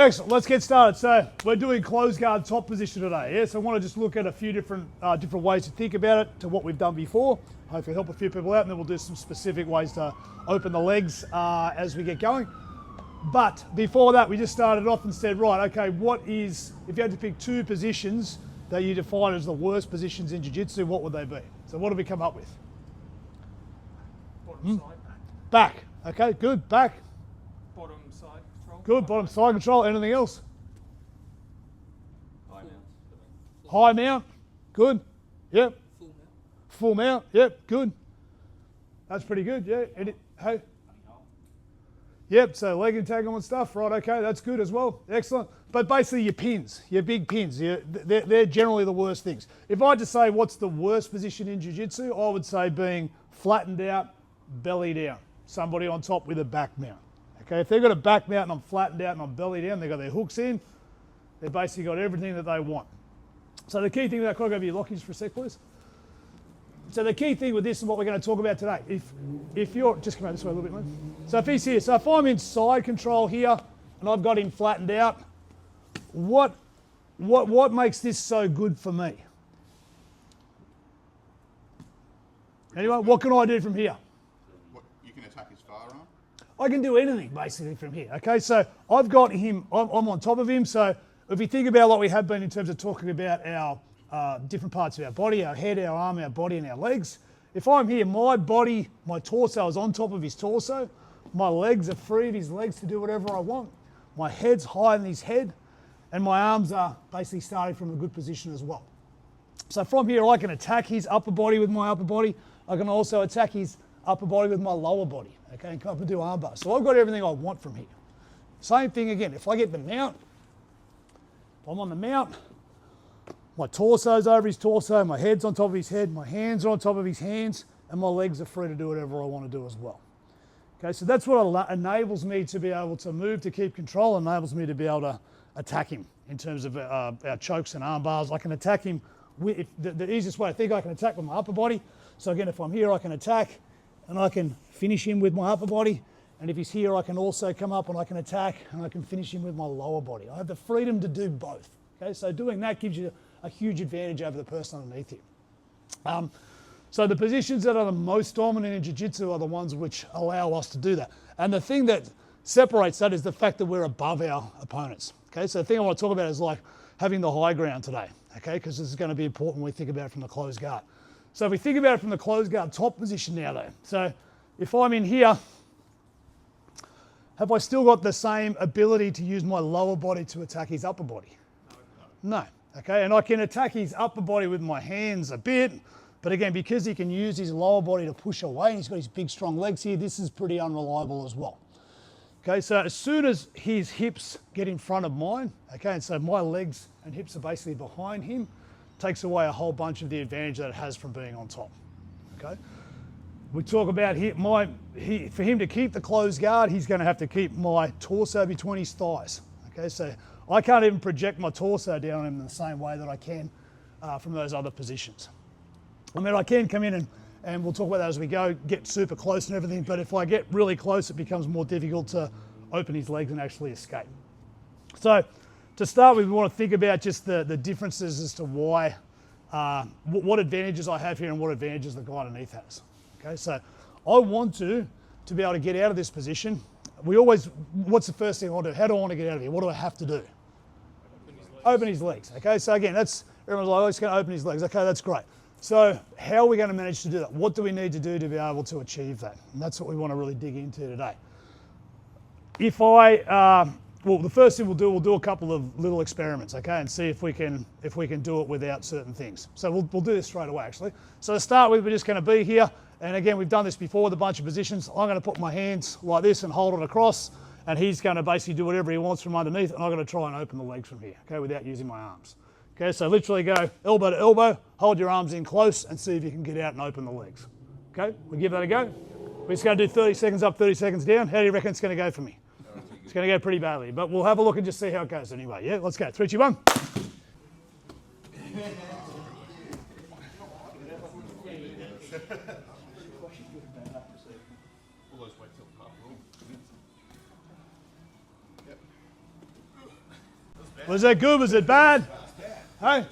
Excellent, let's get started. So we're doing closed guard top position today. Yeah? So I want to just look at a few different ways to think about it to what we've done before. Hopefully help a few people out, and then we'll do some specific ways to open the legs as we get going. But before that, we just started off and said, right, okay, if you had to pick two positions that you define as the worst positions in jiu-jitsu, what would they be? So what have we come up with? Bottom side. Back, okay, good, back. Bottom side control. Good, bottom side control, anything else? High mount. High mount, good, yep. Full mount. Full mount, yep, good. That's pretty good, yeah. Hey? Yep, so leg entanglement stuff, right, okay, that's good as well, excellent. But basically your pins, your big pins, they're generally the worst things. If I had to say what's the worst position in jiu-jitsu, I would say being flattened out, belly down. Somebody on top with a back mount. Okay, if they've got a back mount and I'm flattened out and I'm belly down, they've got their hooks in, they've basically got everything that they want. So the key thing, can I go over your lockies for a sec, please? So the key thing with this and what we're going to talk about today, if you're, just come out this way a little bit, mate. So if he's here, so if I'm in side control here and I've got him flattened out, what makes this so good for me? Anyway, what can I do from here? You can attack his firearm? I can do anything basically from here. Okay, so I've got him, I'm on top of him. So if you think about what we have been in terms of talking about our different parts of our body, our head, our arm, our body, and our legs. If I'm here, my body, my torso is on top of his torso. My legs are free of his legs to do whatever I want. My head's high in his head, and my arms are basically starting from a good position as well. So from here, I can attack his upper body with my upper body. I can also attack his upper body with my lower body, okay, and come up and do arm bars. So I've got everything I want from here. Same thing again, if I get the mount, if I'm on the mount, my torso's over his torso, my head's on top of his head, my hands are on top of his hands, and my legs are free to do whatever I want to do as well. Okay, so that's what enables me to be able to move to keep control, enables me to be able to attack him in terms of our chokes and arm bars. I can attack him with, the easiest way I think I can attack with my upper body. So again, if I'm here, I can attack and I can finish him with my upper body. And if he's here, I can also come up and I can attack and I can finish him with my lower body. I have the freedom to do both. Okay, so doing that gives you a huge advantage over the person underneath you. So the positions that are the most dominant in jiu-jitsu are the ones which allow us to do that. And the thing that separates that is the fact that we're above our opponents. Okay, so the thing I want to talk about is like having the high ground today. Okay, because this is going to be important when we think about it from the closed guard. So if we think about it from the closed guard top position now though, so if I'm in here, have I still got the same ability to use my lower body to attack his upper body? No. Okay, and I can attack his upper body with my hands a bit, but again, because he can use his lower body to push away, and he's got his big strong legs here, this is pretty unreliable as well. Okay, so as soon as his hips get in front of mine, okay, and so my legs and hips are basically behind him, takes away a whole bunch of the advantage that it has from being on top. Okay, we talk about for him to keep the closed guard, he's going to have to keep my torso between his thighs. Okay, so I can't even project my torso down on him in the same way that I can from those other positions. I mean, I can come in and we'll talk about that as we go, get super close and everything, but if I get really close, it becomes more difficult to open his legs and actually escape. So to start with, we want to think about just the differences as to why, what advantages I have here and what advantages the guy underneath has. Okay, so I want to be able to get out of this position. What's the first thing I want to do? How do I want to get out of here? What do I have to do? Open his legs. Okay, so again, everyone's like, oh, he's going to open his legs. Okay, that's great. So how are we going to manage to do that? What do we need to do to be able to achieve that? And that's what we want to really dig into today. Well, the first thing we'll do a couple of little experiments, okay, and see if we can do it without certain things. So we'll do this straight away, actually. So to start with, we're just going to be here, and again, we've done this before with a bunch of positions. I'm going to put my hands like this and hold it across, and he's going to basically do whatever he wants from underneath, and I'm going to try and open the legs from here, okay, without using my arms. Okay, so literally go elbow to elbow, hold your arms in close, and see if you can get out and open the legs. Okay, we'll give that a go. We're just going to do 30 seconds up, 30 seconds down. How do you reckon it's going to go for me? It's going to go pretty badly, but we'll have a look and just see how it goes anyway. Yeah, let's go. 3, 2, 1. Was that good? Was it bad? Hey?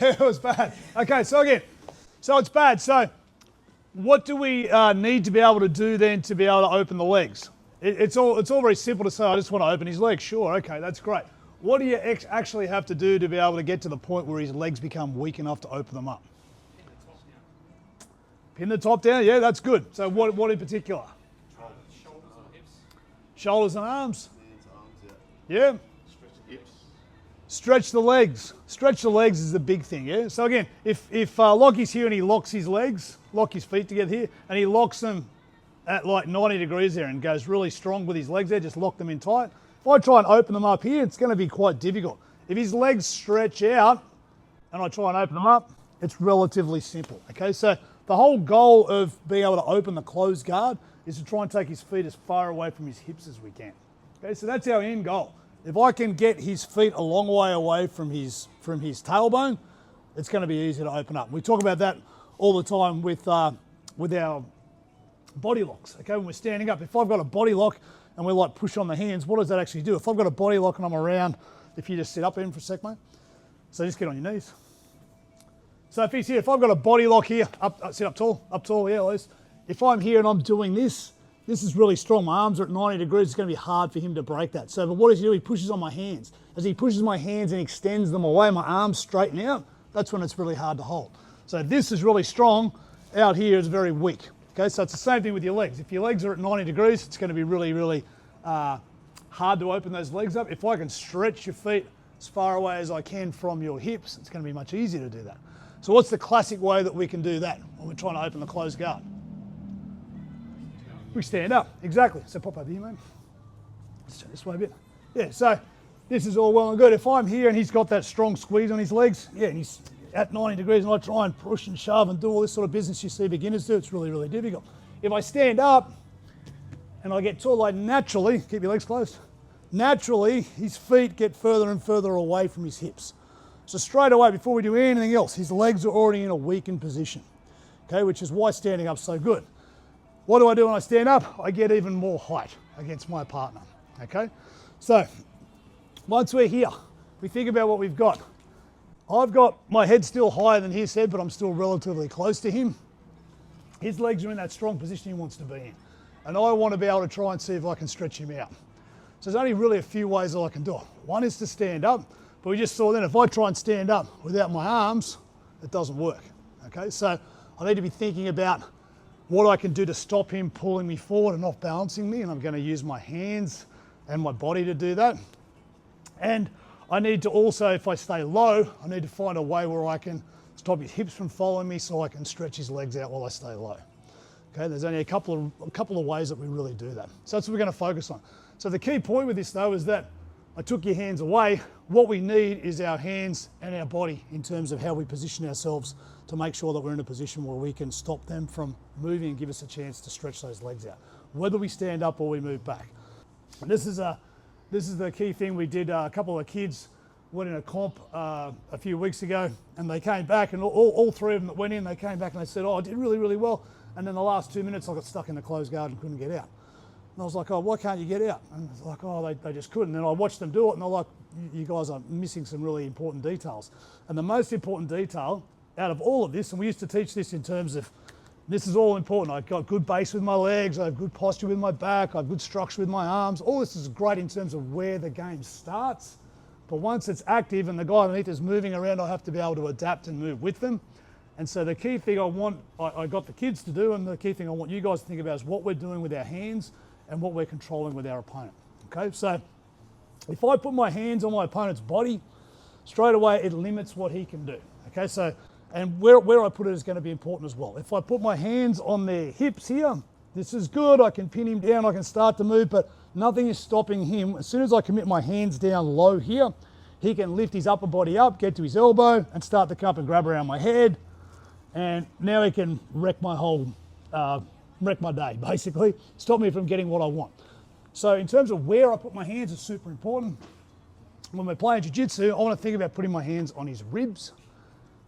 It was bad. Okay, so again, so it's bad. So what do we need to be able to do then to be able to open the legs? It's all very simple to say, I just want to open his legs. Sure, okay, that's great. What do you actually have to do to be able to get to the point where his legs become weak enough to open them up? Pin the top down, yeah, that's good. So what in particular? Shoulders or hips. Shoulders and arms. Hands, arms, yeah. Yeah. Stretch the hips. Stretch the legs. Stretch the legs is the big thing, yeah? So again, if Lockie's here and he locks his legs, lock his feet together here, and he locks them at like 90 degrees there and goes really strong with his legs there, just lock them in tight. If I try and open them up here, it's going to be quite difficult. If his legs stretch out and I try and open them up, it's relatively simple, okay? So the whole goal of being able to open the closed guard is to try and take his feet as far away from his hips as we can. Okay, so that's our end goal. If I can get his feet a long way away from his tailbone, it's going to be easy to open up. We talk about that all the time with our body locks. Okay, when we're standing up, if I've got a body lock and we like push on the hands, what does that actually do? If I've got a body lock and I'm around, if you just sit up in for a sec, mate. So just get on your knees. So if he's here, if I've got a body lock here, sit up tall, yeah, Liz. If I'm here and I'm doing this is really strong. My arms are at 90 degrees. It's going to be hard for him to break that. So, but what does he do? He pushes on my hands. As he pushes my hands and extends them away, my arms straighten out. That's when it's really hard to hold. So this is really strong. Out here is very weak. Okay, so it's the same thing with your legs. If your legs are at 90 degrees, it's going to be really, really hard to open those legs up. If I can stretch your feet as far away as I can from your hips, it's going to be much easier to do that. So what's the classic way that we can do that when we're trying to open the closed guard? We stand up, exactly. So pop over here, mate. Let's turn this way a bit. Yeah, so this is all well and good. If I'm here and he's got that strong squeeze on his legs, yeah, and he's at 90 degrees and I try and push and shove and do all this sort of business you see beginners do, it's really, really difficult. If I stand up and I get tall, like naturally, keep your legs closed, naturally his feet get further and further away from his hips. So straight away, before we do anything else, his legs are already in a weakened position, okay, which is why standing up's so good. What do I do when I stand up? I get even more height against my partner, okay? So once we're here, we think about what we've got. I've got my head still higher than his head, but I'm still relatively close to him. His legs are in that strong position he wants to be in. And I want to be able to try and see if I can stretch him out. So there's only really a few ways that I can do it. One is to stand up, but we just saw then if I try and stand up without my arms, it doesn't work, okay? So I need to be thinking about what I can do to stop him pulling me forward and off balancing me, and I'm going to use my hands and my body to do that. And I need to also, if I stay low, I need to find a way where I can stop his hips from following me so I can stretch his legs out while I stay low. Okay, there's only a couple of ways that we really do that. So that's what we're going to focus on. So the key point with this though is that I took your hands away. What we need is our hands and our body in terms of how we position ourselves to make sure that we're in a position where we can stop them from moving and give us a chance to stretch those legs out, whether we stand up or we move back. And this is the key thing we did. A couple of kids went in a comp a few weeks ago and they came back, and all three of them that went in, they came back and they said, oh, I did really, really well. And then the last 2 minutes I got stuck in the closed guard and couldn't get out. And I was like, oh, why can't you get out? And it's like, oh, they just couldn't. And I watched them do it and they're like, you guys are missing some really important details. And the most important detail out of all of this, and we used to teach this in terms of, this is all important. I've got good base with my legs, I have good posture with my back, I have good structure with my arms. All this is great in terms of where the game starts. But once it's active and the guy underneath is moving around, I have to be able to adapt and move with them. And so the key thing I got the kids to do, and the key thing I want you guys to think about is what we're doing with our hands and what we're controlling with our opponent. Okay, so if I put my hands on my opponent's body, straight away it limits what he can do. Okay, so, and where I put it is going to be important as well. If I put my hands on their hips here, this is good, I can pin him down, I can start to move, but nothing is stopping him. As soon as I commit my hands down low here, he can lift his upper body up, get to his elbow, and start to come up and grab around my head. And now he can wreck my day, basically. Stop me from getting what I want. So in terms of where I put my hands is super important. When we're playing jiu-jitsu, I want to think about putting my hands on his ribs.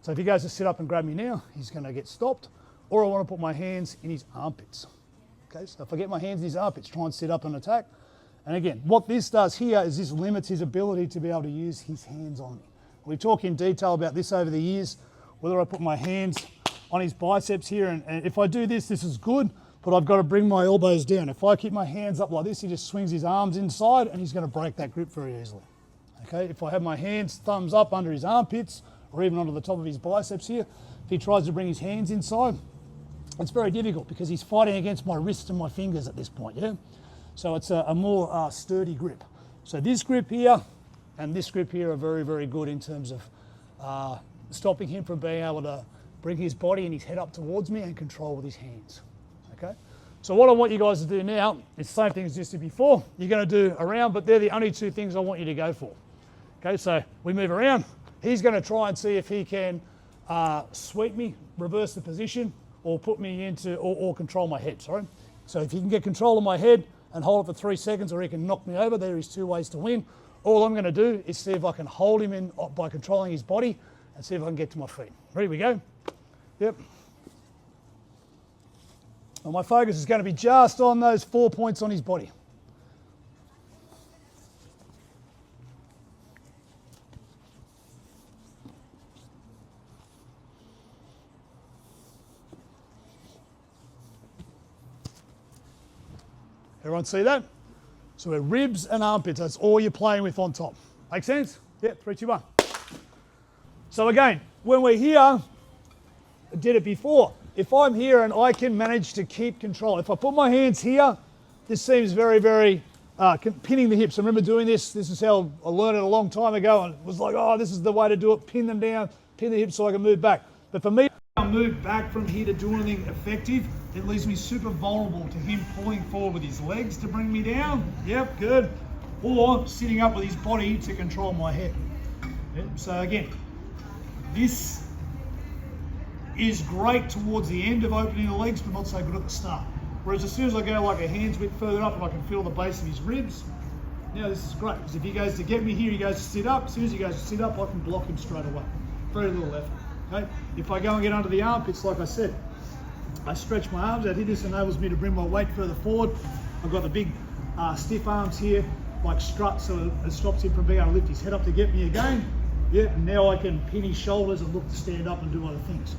So if he goes to sit up and grab me now, he's going to get stopped. Or I want to put my hands in his armpits. Okay, so if I get my hands in his armpits, try and sit up and attack. And again, what this does here is this limits his ability to be able to use his hands on me. We talk in detail about this over the years, whether I put my hands on his biceps here, and if I do this, this is good, but I've got to bring my elbows down. If I keep my hands up like this, he just swings his arms inside and he's going to break that grip very easily. Okay, if I have my hands thumbs up under his armpits or even onto the top of his biceps here, if he tries to bring his hands inside, it's very difficult because he's fighting against my wrists and my fingers at this point, yeah? So it's a more sturdy grip. So this grip here and this grip here are very, very good in terms of stopping him from being able to bring his body and his head up towards me and control with his hands, okay? So what I want you guys to do now is the same thing as just did before. You're going to do around, but they're the only two things I want you to go for. Okay, so we move around. He's going to try and see if he can sweep me, reverse the position, or put me into, or control my head, sorry. So if he can get control of my head and hold it for 3 seconds, or he can knock me over, there is 2 ways to win. All I'm going to do is see if I can hold him in by controlling his body and see if I can get to my feet. Ready, we go. Yep. And my focus is going to be just on those 4 points on his body. Everyone see that? So we're ribs and armpits, that's all you're playing with on top. Make sense? Yeah, 3, 2, 1. So again, when we're here, I did it before. If I'm here and I can manage to keep control, if I put my hands here, this seems very, very pinning the hips. I remember doing this. This is how I learned it a long time ago, and it was like, oh, this is the way to do it. Pin them down, pin the hips so I can move back. But for me, I move back from here to do anything effective, it leaves me super vulnerable to him pulling forward with his legs to bring me down. Yep, good. Or sitting up with his body to control my head. Yep. So again, this is great towards the end of opening the legs, but not so good at the start. Whereas as soon as I go like a hand's width further up and I can feel the base of his ribs, now this is great. Because if he goes to get me here, he goes to sit up. As soon as he goes to sit up, I can block him straight away. Very little effort. Okay? If I go and get under the armpits, like I said, I stretch my arms out here. This enables me to bring my weight further forward. I've got the big stiff arms here, like struts, so it stops him from being able to lift his head up to get me again. Yeah, and now I can pin his shoulders and look to stand up and do other things.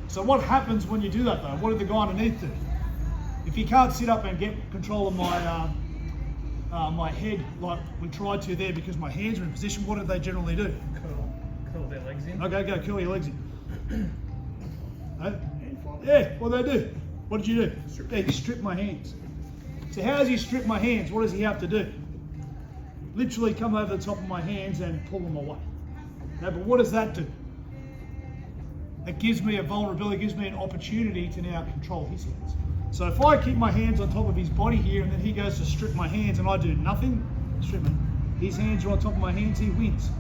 So what happens when you do that though? What did the guy underneath do? If he can't sit up and get control of my my head like we tried to there because my hands are in position, what do they generally do? Curl their legs in. Okay, go curl your legs in. No? Yeah, what do they do? What did you do? Yeah, he stripped my hands. So how does he strip my hands? What does he have to do? Literally come over the top of my hands and pull them away. No, but what does that do? It gives me a vulnerability, it gives me an opportunity to now control his hands. So if I keep my hands on top of his body here and then he goes to strip my hands and I do nothing, his hands are on top of my hands, he wins.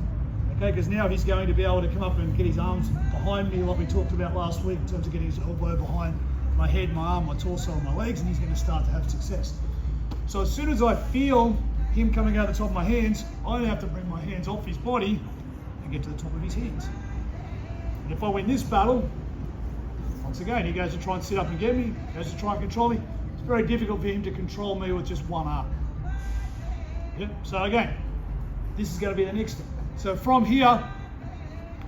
Okay, because now he's going to be able to come up and get his arms behind me like we talked about last week in terms of getting his elbow behind my head, my arm, my torso, and my legs, and he's going to start to have success. So as soon as I feel him coming out the top of my hands, I have to bring my hands off his body and get to the top of his hands. And if I win this battle, once again, he goes to try and sit up and get me, goes to try and control me. It's very difficult for him to control me with just one arm. Yep. So again, this is going to be the next thing. So from here,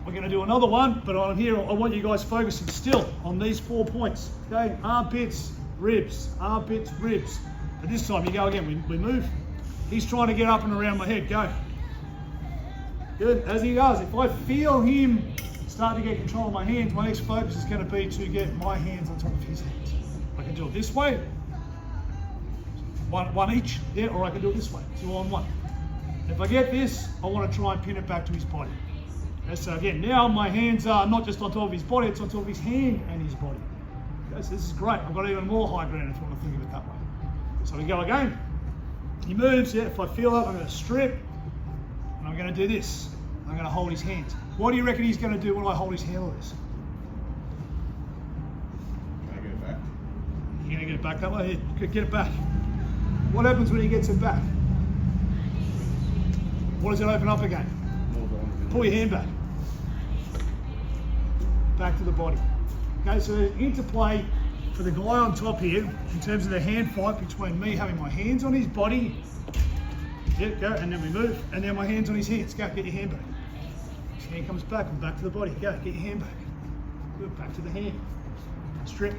we're going to do another one, but on here, I want you guys focusing still on these 4 points. Okay, armpits, ribs, armpits, ribs. But this time you go again, we move. He's trying to get up and around my head, go. Good, as he does, if I feel him start to get control of my hands, my next focus is going to be to get my hands on top of his hands. I can do it this way, one each, yeah, or I can do it this way, 2 on 1. If I get this, I want to try and pin it back to his body. Okay, so again, now my hands are not just on top of his body, it's on top of his hand and his body. Okay, so this is great. I've got even more high ground if you want to think of it that way. So we go again. He moves, yeah, if I feel that, I'm going to strip, and I'm going to do this. I'm going to hold his hands. What do you reckon he's going to do when I hold his hand like this? Can I get it back? You're going to get it back that way? Here, get it back. What happens when he gets it back? What does it open up again? Pull your hand back. Back to the body. Okay, so there's interplay for the guy on top here in terms of the hand fight between me having my hands on his body, Yeah, go, and then we move, and now my hand's on his hands. Go, get your hand back. His hand comes back, and back to the body. Go, get your hand back. Good, back to the hand. Strip.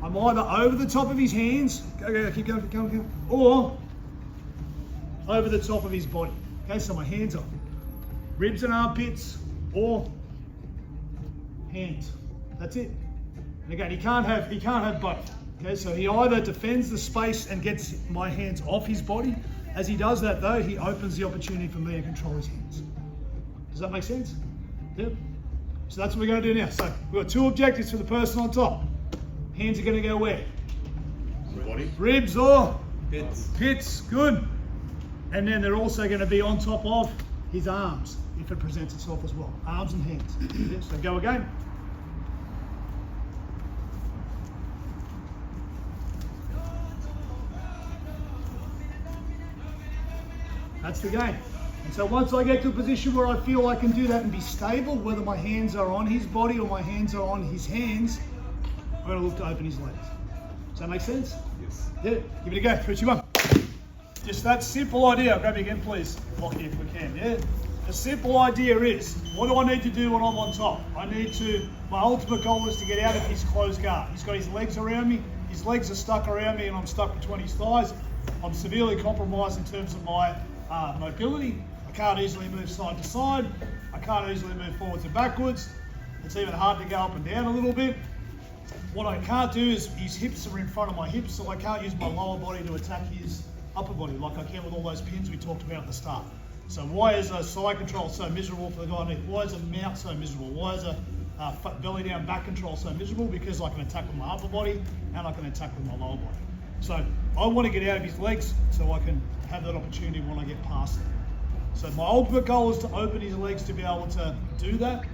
I'm either over the top of his hands, go, keep going, keep going, keep going, or over the top of his body. Okay, so my hands are ribs and armpits, or hands. That's it. And again, he can't have both. Okay, so he either defends the space and gets my hands off his body. As he does that though, he opens the opportunity for me to control his hands. Does that make sense? Yep. So that's what we're going to do now. So we've got two objectives for the person on top. Hands are going to go where? Body. Ribs or Pits. pits. Good. And then they're also going to be on top of his arms, if it presents itself as well. Arms and hands. Yeah, so go again. That's the game. And so once I get to a position where I feel I can do that and be stable, whether my hands are on his body or my hands are on his hands, I'm going to look to open his legs. Does that make sense? Yes. Yeah, give it a go. 3, 2, 1. Just that simple idea. Grab me again, please. Lock you if we can. Yeah. The simple idea is, what do I need to do when I'm on top? My ultimate goal is to get out of his closed guard. He's got his legs around me. His legs are stuck around me and I'm stuck between his thighs. I'm severely compromised in terms of my mobility. I can't easily move side to side. I can't easily move forwards and backwards. It's even hard to go up and down a little bit. What I can't do is his hips are in front of my hips, so I can't use my lower body to attack his upper body like I can with all those pins we talked about at the start. So why is a side control so miserable for the guy underneath? Why is a mount so miserable? Why is a belly down back control so miserable? Because I can attack with my upper body and I can attack with my lower body. So I want to get out of his legs so I can have that opportunity when I get past it. So my ultimate goal is to open his legs to be able to do that.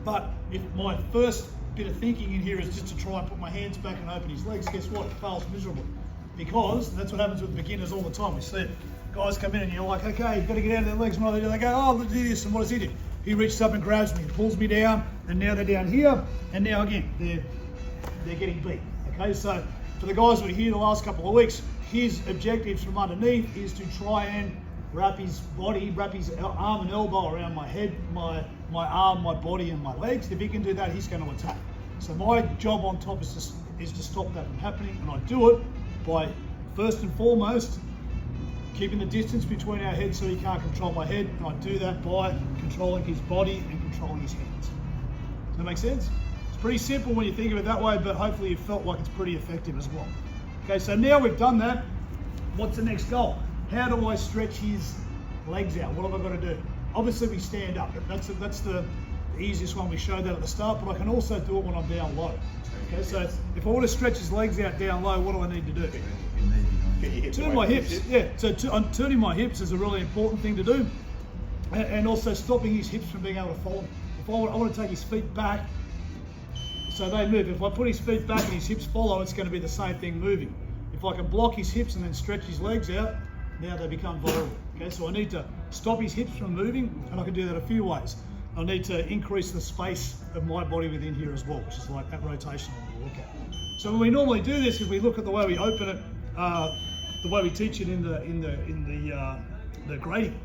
But if my first bit of thinking in here is just to try and put my hands back and open his legs, guess what? It fails miserably. Because that's what happens with beginners all the time. We see it. Guys come in and you're like, okay, you've got to get out of their legs. And what do they do? They go, oh, let's do this. And what does he do? He reaches up and grabs me and pulls me down. And now they're down here. And now again, they're getting beat. Okay, so for the guys who are here the last couple of weeks, his objectives from underneath is to try and wrap his arm and elbow around my head, my arm, my body, and my legs. If he can do that, he's going to attack. So my job on top is to stop that from happening, and I do it by, first and foremost, keeping the distance between our heads so he can't control my head, and I do that by controlling his body and controlling his hands. Does that make sense? It's pretty simple when you think of it that way, but hopefully you felt like it's pretty effective as well. Okay, so now we've done that, what's the next goal? How do I stretch his legs out? What have I got to do? Obviously we stand up. That's the easiest one. We showed that at the start, but I can also do it when I'm down low. Okay, so if I want to stretch his legs out down low, what do I need to do? Turn my hips. Yeah, so turning my hips is a really important thing to do, and also stopping his hips from being able to follow. If I want to take his feet back, so they move. If I put his feet back and his hips follow, it's going to be the same thing moving. If I can block his hips and then stretch his legs out, now they become vulnerable. Okay, so I need to stop his hips from moving, and I can do that a few ways. I need to increase the space of my body within here as well, which is like that rotation I want to look at. So when we normally do this, if we look at the way we open it, the way we teach it in the grading,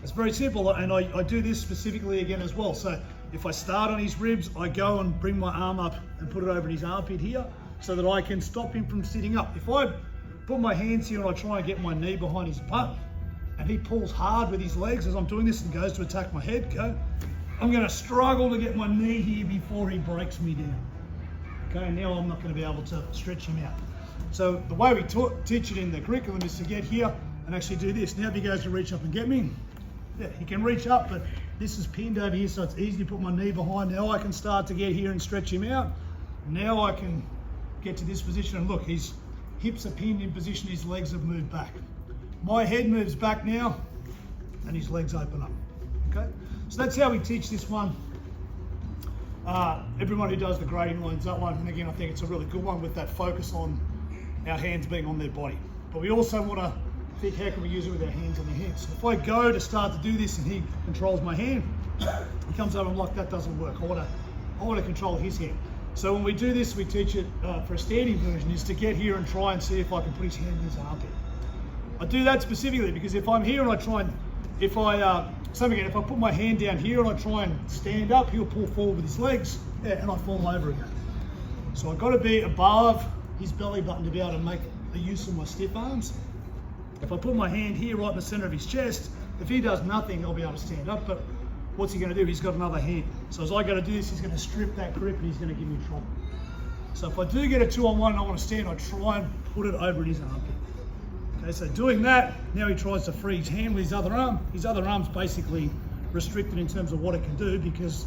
it's very simple, and I do this specifically again as well. So if I start on his ribs, I go and bring my arm up and put it over his armpit here, so that I can stop him from sitting up. If I put my hands here and I try and get my knee behind his butt, and he pulls hard with his legs as I'm doing this and goes to attack my head, I'm going to struggle to get my knee here before he breaks me down. Okay, now I'm not going to be able to stretch him out. So the way we teach it in the curriculum is to get here and actually do this. Now if he goes to reach up and get me, yeah, he can reach up, but this is pinned over here, so it's easy to put my knee behind. Now I can start to get here and stretch him out. Now I can get to this position, and look, his hips are pinned in position, his legs have moved back. My head moves back now, and his legs open up. Okay, so that's how we teach this one. Everyone who does the grading learns that one, and again, I think it's a really good one with that focus on our hands being on their body. But we also want to think, how can we use it with our hands on their heads? So if I go to start to do this and he controls my hand, he comes over and I'm like, that doesn't work. I want to control his hand. So when we do this, we teach it for a standing version, is to get here and try and see if I can put his hand in his armpit. I do that specifically because if I'm here and I try and, if I put my hand down here and I try and stand up, he'll pull forward with his legs, and I fall over again. So I've got to be above his belly button to be able to make a use of my stiff arms. If I put my hand here right in the center of his chest, if he does nothing, I'll be able to stand up, but what's he going to do? He's got another hand. So as I go to do this, he's going to strip that grip and he's going to give me trouble. So if I do get a 2-on-1 and I want to stand, I try and put it over in his armpit. Okay, so doing that, now he tries to free his hand with his other arm. His other arm's basically restricted in terms of what it can do because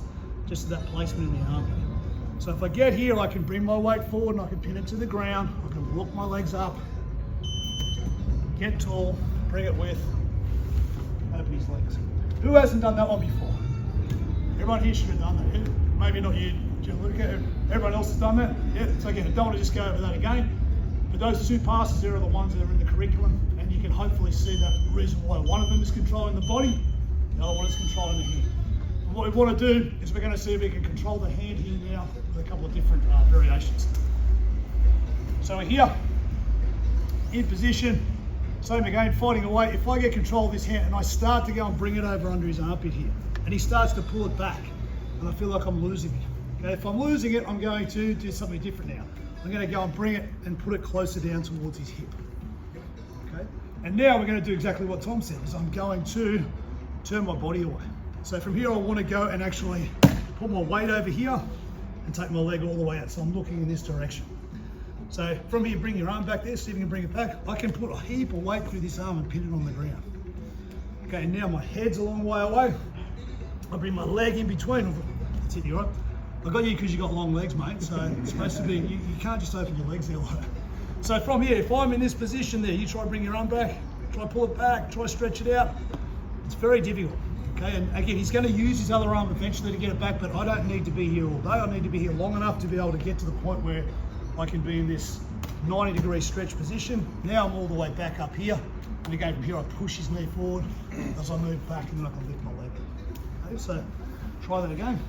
just of that placement in the armpit. So if I get here, I can bring my weight forward and I can pin it to the ground. I can look my legs up, get tall, bring it with, open his legs. Who hasn't done that one before? Everyone here should have done that. Yeah? Maybe not you, Gianluca. Everyone else has done that. Yeah. So again, I don't want to just go over that again. But those two passes there are the ones that are in the curriculum, and you can hopefully see that reason why one of them is controlling the body, the other one is controlling the hand. And what we want to do is we're going to see if we can control the hand here now with a couple of different variations. So we're here, in position, same again, fighting away. If I get control of this hand and I start to go and bring it over under his armpit here, and he starts to pull it back, and I feel like I'm losing it. Okay, if I'm losing it, I'm going to do something different now. I'm going to go and bring it and put it closer down towards his hip. Okay, and now we're going to do exactly what Tom said, is I'm going to turn my body away. So from here, I want to go and actually put my weight over here and take my leg all the way out. So I'm looking in this direction. So from here, bring your arm back there, see if you can bring it back. I can put a heap of weight through this arm and pin it on the ground. Okay, now my head's a long way away. I bring my leg in between. That's it, you right? I got you because you got long legs, mate. So it's supposed to be, you can't just open your legs there like that. So from here, if I'm in this position there, you try to bring your arm back, try to pull it back, try to stretch it out. It's very difficult. Okay, and again, he's going to use his other arm eventually to get it back, but I don't need to be here all day. I need to be here long enough to be able to get to the point where I can be in this 90-degree stretch position. Now I'm all the way back up here. And again, from here, I push his knee forward as I move back, and then I can lift my leg. Okay, so try that again.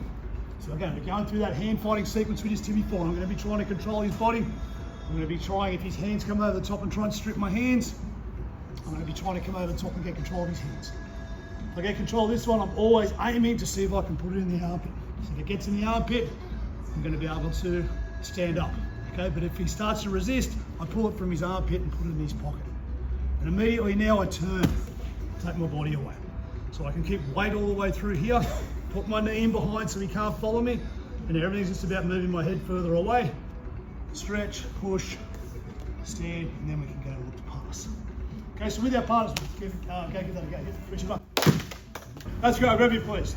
So again, we're going through that hand fighting sequence we just did before. I'm going to be trying to control his body. I'm going to be trying, if his hands come over the top and try and strip my hands, I'm going to be trying to come over the top and get control of his hands. If I get control of this one, I'm always aiming to see if I can put it in the armpit. So if it gets in the armpit, I'm going to be able to stand up. Okay, but if he starts to resist, I pull it from his armpit and put it in his pocket. And immediately now I turn, take my body away. So I can keep weight all the way through here, put my knee in behind so he can't follow me, and everything's just about moving my head further away. Stretch, push, stand, and then we can go to look to pass. Okay, so with our partners, go give that again. Push it up. Let's go, grab you please.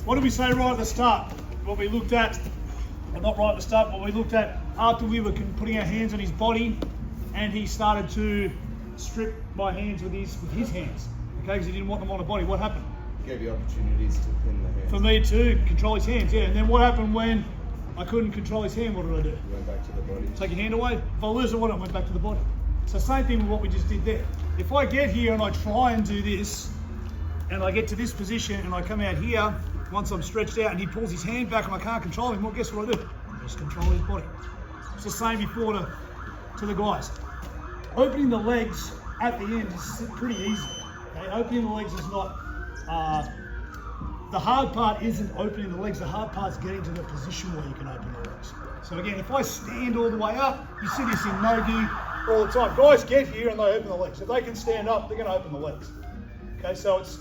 What did we say right at the start? What we looked at, well not right at the start, but we looked at after we were putting our hands on his body and he started to strip my hands with his hands, okay, because he didn't want them on the body. What happened? Gave you opportunities to pin the hands. For me to control his hands, yeah. And then what happened when I couldn't control his hand? What did I do? You went back to the body. Take your hand away. If I lose it, what? I went back to the body. So same thing with what we just did there. If I get here and I try and do this, and I get to this position and I come out here, once I'm stretched out and he pulls his hand back and I can't control him, well, guess what I do? I just control his body. It's the same before to the guys. Opening the legs at the end is pretty easy. Okay? Opening the legs is not, the hard part isn't opening the legs, the hard part is getting to the position where you can open the legs. So again, if I stand all the way up, you see this in no-gi all the time. Guys get here and they open the legs. If they can stand up, they're gonna open the legs. Okay, so it's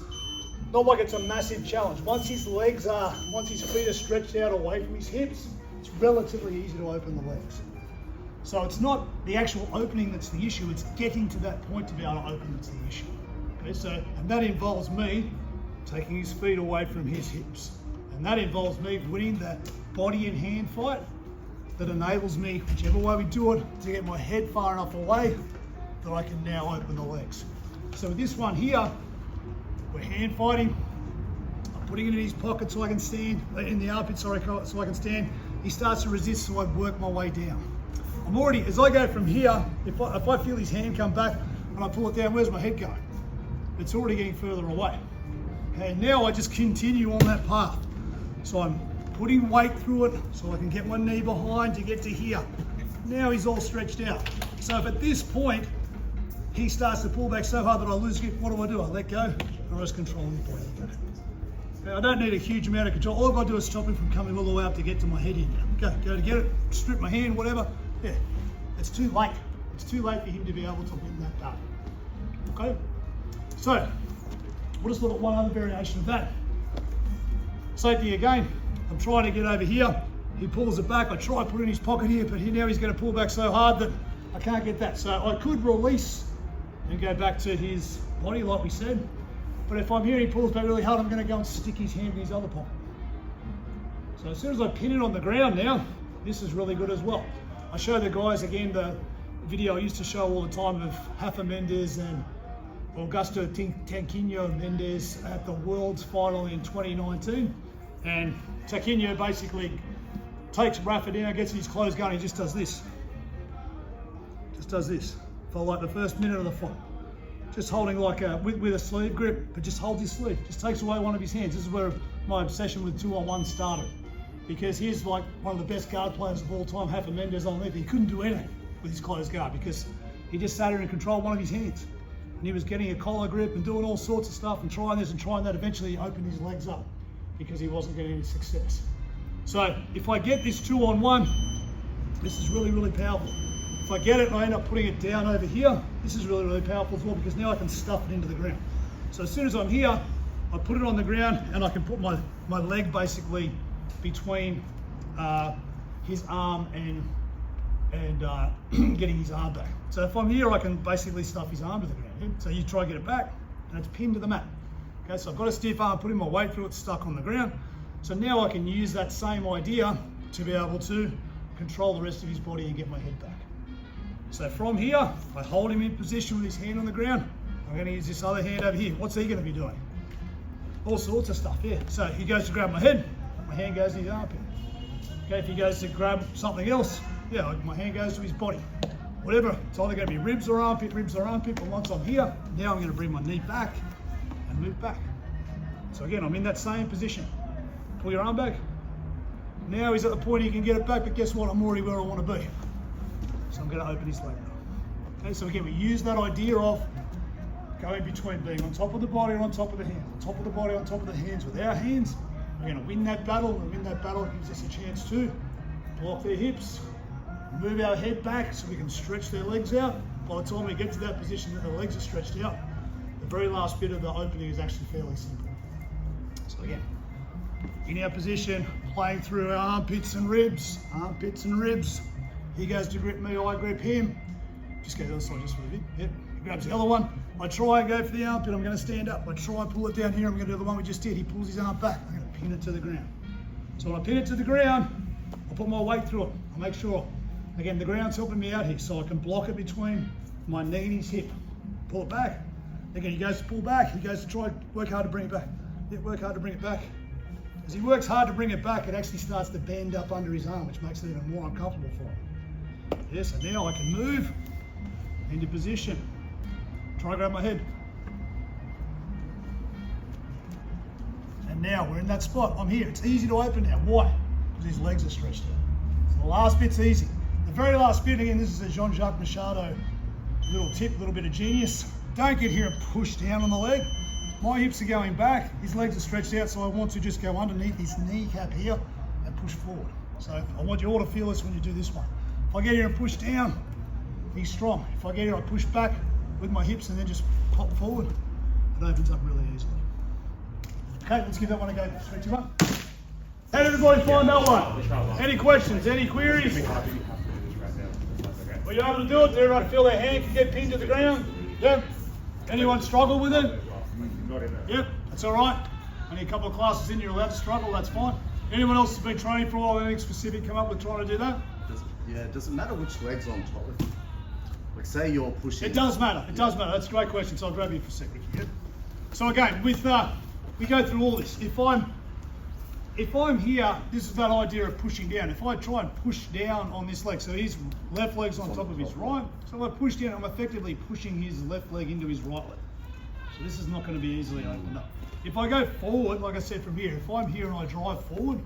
not like it's a massive challenge. Once his feet are stretched out away from his hips, it's relatively easy to open the legs. So it's not the actual opening that's the issue, it's getting to that point to be able to open that's the issue. Okay, so, and that involves me taking his feet away from his hips. And that involves me winning the body and hand fight that enables me, whichever way we do it, to get my head far enough away that I can now open the legs. So with this one here, we're hand fighting. I'm putting it in his pocket so I can stand, in the armpit, sorry, so I can stand. He starts to resist, so I work my way down. I'm already, as I go from here, if I feel his hand come back and I pull it down, where's my head going? It's already getting further away. Okay, now I just continue on that path. So I'm putting weight through it so I can get my knee behind to get to here. Now he's all stretched out. So if at this point, he starts to pull back so hard that I lose grip, what do? I let go, and I just control his body. Okay, I don't need a huge amount of control. All I've got to do is stop him from coming all the way up to get to my head here. Go to get it, strip my hand, whatever. Yeah, it's too late. It's too late for him to be able to win that battle. Okay, so we'll just look at one other variation of that. Safety again. I'm trying to get over here. He pulls it back. I try to put it in his pocket here, but now he's going to pull back so hard that I can't get that. So I could release and go back to his body like we said. But if I'm here and he pulls back really hard, I'm going to go and stick his hand in his other pocket. So as soon as I pin it on the ground now, this is really good as well. I show the guys again the video I used to show all the time of Rafa Mendes and Augusto Tanquinho Mendes at the World's final in 2019. And Tanquinho basically takes Rafa down, gets his clothes going, he just does this. Just does this for like the first minute of the fight. Just holding like with a sleeve grip, but just holds his sleeve. Just takes away one of his hands. This is where my obsession with 2-on-1 started. Because he's like one of the best guard players of all time, Rafa Mendes on left. He couldn't do anything with his closed guard because he just sat there and controlled one of his hands. And he was getting a collar grip and doing all sorts of stuff and trying this and trying that. Eventually he opened his legs up because he wasn't getting any success. So if I get this 2-on-1, this is really, really powerful. If I get it and I end up putting it down over here, this is really, really powerful as well because now I can stuff it into the ground. So as soon as I'm here, I put it on the ground and I can put my leg basically between his arm and getting his arm back. So if I'm here, I can basically stuff his arm to the ground. So you try to get it back and it's pinned to the mat. Okay, so I've got a stiff arm, putting my weight through it, stuck on the ground. So now I can use that same idea to be able to control the rest of his body and get my head back. So from here, I hold him in position with his hand on the ground. I'm going to use this other hand over here. What's he going to be doing? All sorts of stuff, yeah. So he goes to grab my head, my hand goes to his armpit. Okay, if he goes to grab something else, yeah, my hand goes to his body. Whatever, it's either going to be ribs or armpit, but once I'm here, now I'm going to bring my knee back and move back. So again, I'm in that same position. Pull your arm back. Now he's at the point he can get it back, but guess what? I'm already where I want to be. So I'm going to open his leg now. Okay, so again, we use that idea of going between being on top of the body and on top of the hands, on top of the body, on top of the hands. With our hands, we're going to win that battle. When we win that battle, it gives us a chance to block their hips, move our head back so we can stretch their legs out. By the time we get to that position that the legs are stretched out, the very last bit of the opening is actually fairly simple. So again, in our position, playing through our armpits and ribs. He goes to grip me, I grip him. Just go to the other side just for a bit. Yep. He grabs the other one. I try and go for the armpit, I'm going to stand up. I try and pull it down here, I'm going to do the one we just did. He pulls his arm back, I'm going to pin it to the ground. So when I pin it to the ground, I put my weight through it. I make sure, again, the ground's helping me out here, so I can block it between my knee and his hip. Pull it back. Again, he goes to pull back, he goes to try, work hard to bring it back. Yeah, work hard to bring it back. As he works hard to bring it back, it actually starts to bend up under his arm, which makes it even more uncomfortable for him. Yes, and now I can move into position. Try to grab my head. And now we're in that spot. I'm here. It's easy to open now. Why? Because his legs are stretched out. So the last bit's easy. The very last bit, again, this is a Jean-Jacques Machado little tip, little bit of genius. Don't get here and push down on the leg. My hips are going back, his legs are stretched out, so I want to just go underneath his kneecap here and push forward. So I want you all to feel this when you do this one. If I get here and push down, he's strong. If I get here, I push back with my hips and then just pop forward. It opens up really easily. Okay, let's give that one a go. 3, 2, 1. How did everybody find that one? Any questions, any queries? Were you able to do it? Did everyone feel their hand can get pinned to the ground? Yeah? Anyone struggle with it? Yep, that's all right. Only a couple of classes in, you're allowed to struggle, that's fine. Anyone else has been training for a while, anything specific come up with trying to do that? Does it matter which leg's on top of you? Like say you're pushing. It does matter, it does matter. That's a great question, so I'll grab you for a sec, Ricky. Yep. So again, with we go through all this. If I'm here, this is that idea of pushing down. If I try and push down on this leg, so his left leg's on top of his right, so if I push down, I'm effectively pushing his left leg into his right leg. So this is not going to be easily opened up. If I go forward, like I said from here, if I'm here and I drive forward,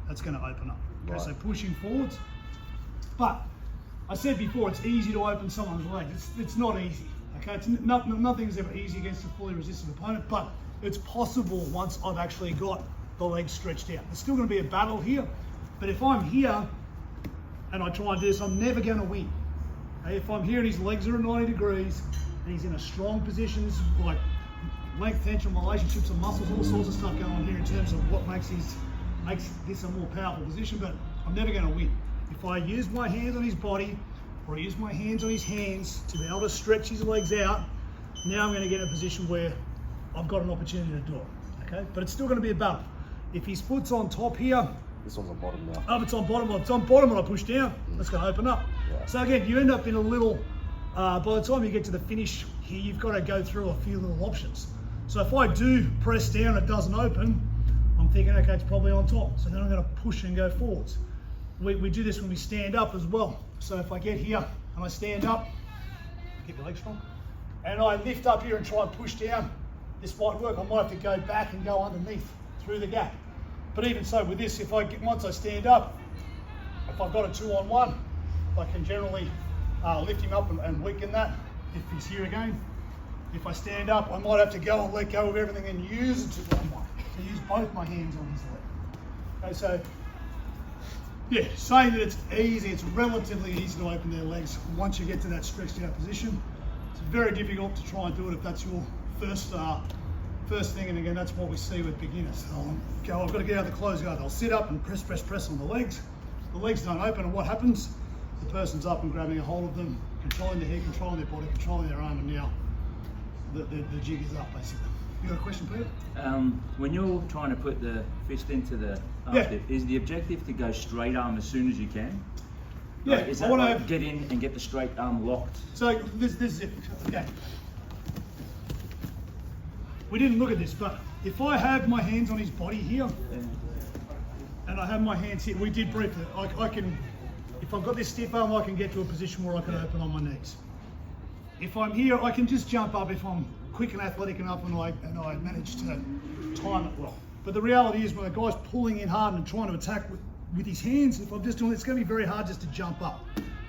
that's going to open up. Okay, right. So pushing forwards. But I said before, it's easy to open someone's leg. It's not easy, okay? Nothing's ever easy against a fully resistant opponent, but it's possible once I've actually got the legs stretched out. There's still gonna be a battle here, but if I'm here and I try and do this, I'm never gonna win. Okay? If I'm here and his legs are at 90 degrees and he's in a strong position, like length, tension, relationships of muscles, all sorts of stuff going on here in terms of what makes this a more powerful position, but I'm never gonna win. If I use my hands on his body, or I use my hands on his hands to be able to stretch his legs out, now I'm going to get in a position where I've got an opportunity to do it, okay? But it's still going to be a battle. If his foot's on top here, This one's on bottom now. oh, it's on bottom. If it's on bottom and I push down, that's going to open up. Yeah. So again, you end up in a little, by the time you get to the finish here, you've got to go through a few little options. So if I do press down, it doesn't open, I'm thinking, okay, it's probably on top. So then I'm going to push and go forwards. We do this when we stand up as well. So if I get here and I stand up, keep your legs strong, and I lift up here and try and push down, this might work. I might have to go back and go underneath through the gap. But even so with this, once I stand up, if I've got a 2-on-1, I can generally lift him up and weaken that if he's here again. If I stand up, I might have to go and let go of everything and use a 2-on-1. So use both my hands on his leg. Okay, so yeah, saying that it's easy, it's relatively easy to open their legs once you get to that stretched out position. It's very difficult to try and do it if that's your first thing, and again, that's what we see with beginners. I've got to get out of the closed guard. They'll sit up and press on the legs. The legs don't open, and what happens? The person's up and grabbing a hold of them, controlling their head, controlling their body, controlling their arm, and now the jig is up, basically. You got a question, Peter? When you're trying to put the fist into the arm, is the objective to go straight arm as soon as you can? Yeah, Like, is that like get in and get the straight arm locked? So this is it. Okay. We didn't look at this, but if I have my hands on his body here, and I have my hands here, we did briefly. I can, if I've got this stiff arm, I can get to a position where I can open on my knees. If I'm here, I can just jump up if I'm quick and athletic enough and I manage to time it well. But the reality is when a guy's pulling in hard and trying to attack with his hands, if I'm just doing it, it's going to be very hard just to jump up.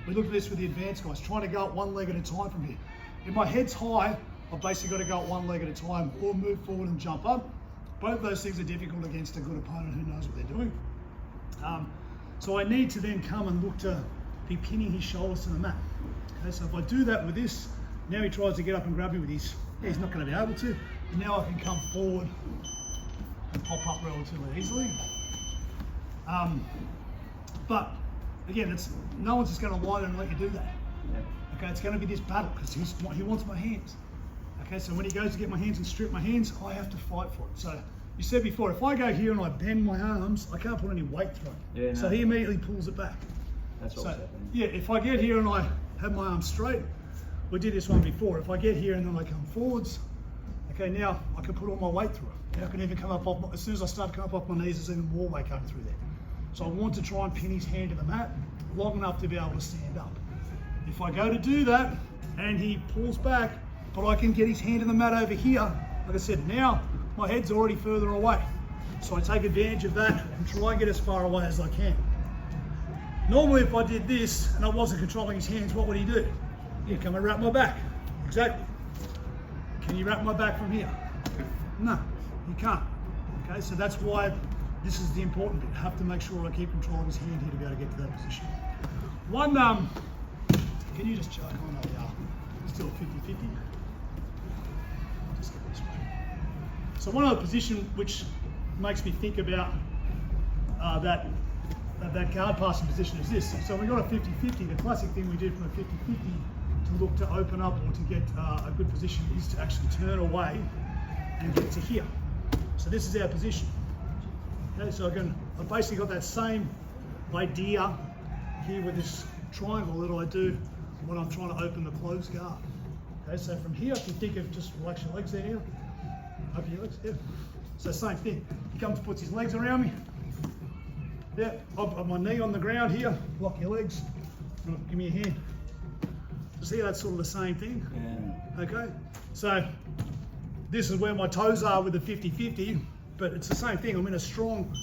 We looked at this with the advanced guys, trying to go up one leg at a time from here. If my head's high, I've basically got to go up one leg at a time or move forward and jump up. Both those things are difficult against a good opponent who knows what they're doing. So I need to then come and look to be pinning his shoulders to the mat. Okay, so if I do that with this, now he tries to get up and grab me with his, he's not going to be able to. And now I can come forward and pop up relatively easily. But again, no one's just going to lie there and let you do that. Okay, it's going to be this battle because he wants my hands. Okay, so when he goes to get my hands and strip my hands, I have to fight for it. So you said before, if I go here and I bend my arms, I can't put any weight through it. Yeah, so he immediately pulls it back. That's what's happening. Yeah, if I get here and I have my arms straight, we did this one before. If I get here and then I come forwards, okay, now I can put all my weight through it. Now I can even come up off, as soon as I start to come up off my knees, there's even more weight coming through there. So I want to try and pin his hand to the mat long enough to be able to stand up. If I go to do that and he pulls back, but I can get his hand to the mat over here, like I said, now my head's already further away. So I take advantage of that and try and get as far away as I can. Normally if I did this and I wasn't controlling his hands, what would he do? He'd come and wrap my back. Exactly. Can you wrap my back from here? No, you can't. Okay, so that's why this is the important bit. I have to make sure I keep controlling his hand here to be able to get to that position. One, can you just check on that? Still 50-50. Just get this way. So one other position which makes me think about that guard passing position is this. So we got a 50-50. The classic thing we did from a 50-50 to look to open up or to get a good position is to actually turn away and get to here. So this is our position. Okay, so I've basically got that same idea here with this triangle that I do when I'm trying to open the closed guard. Okay, so from here, if you think of just relax your legs there now, open your legs, yeah. So same thing, he comes, puts his legs around me, yeah, I've got my knee on the ground here, lock your legs, give me a hand. See, that's sort of the same thing, okay? So this is where my toes are with the 50-50, but it's the same thing. I'm in a strong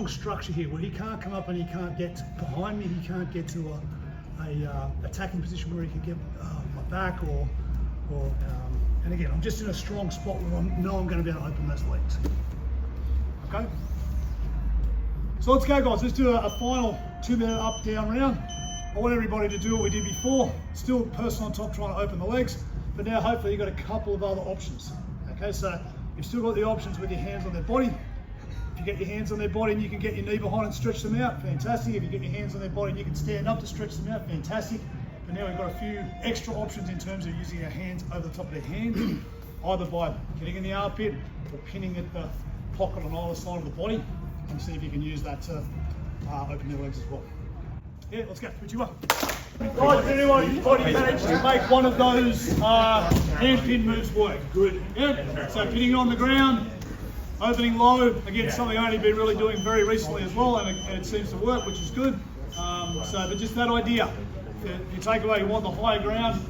structure here where he can't come up and he can't get behind me, he can't get to a attacking position where he can get my back and again, I'm just in a strong spot where I know I'm going to be able to open those legs. Okay? So let's go, guys. Let's do a final 2-minute up, down round. I want everybody to do what we did before. Still person on top trying to open the legs, but now hopefully you've got a couple of other options. Okay, so you've still got the options with your hands on their body. If you get your hands on their body and you can get your knee behind and stretch them out, fantastic. If you get your hands on their body and you can stand up to stretch them out, fantastic. But now we've got a few extra options in terms of using our hands over the top of their hand, either by getting in the armpit or pinning at the pocket on either side of the body, and see if you can use that to open their legs as well. Yeah, let's go. Put you up. Guys, did anybody manage to make one of those hand pin moves work? Good. Yep. So pinning on the ground, opening low. Again, something I've only been really doing very recently as well, and it seems to work, which is good. But just that idea. You take away, you want the high ground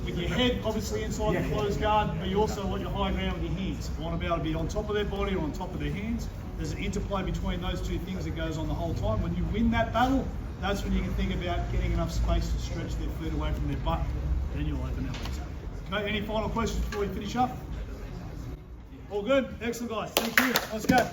with your head obviously inside the closed guard, but you also want your high ground with your hands. You want to be able to be on top of their body or on top of their hands. There's an interplay between those two things that goes on the whole time. When you win that battle, that's when you can think about getting enough space to stretch their feet away from their butt. Then you'll open their legs up. Okay, any final questions before we finish up? All good? Excellent, guys. Thank you. Let's go.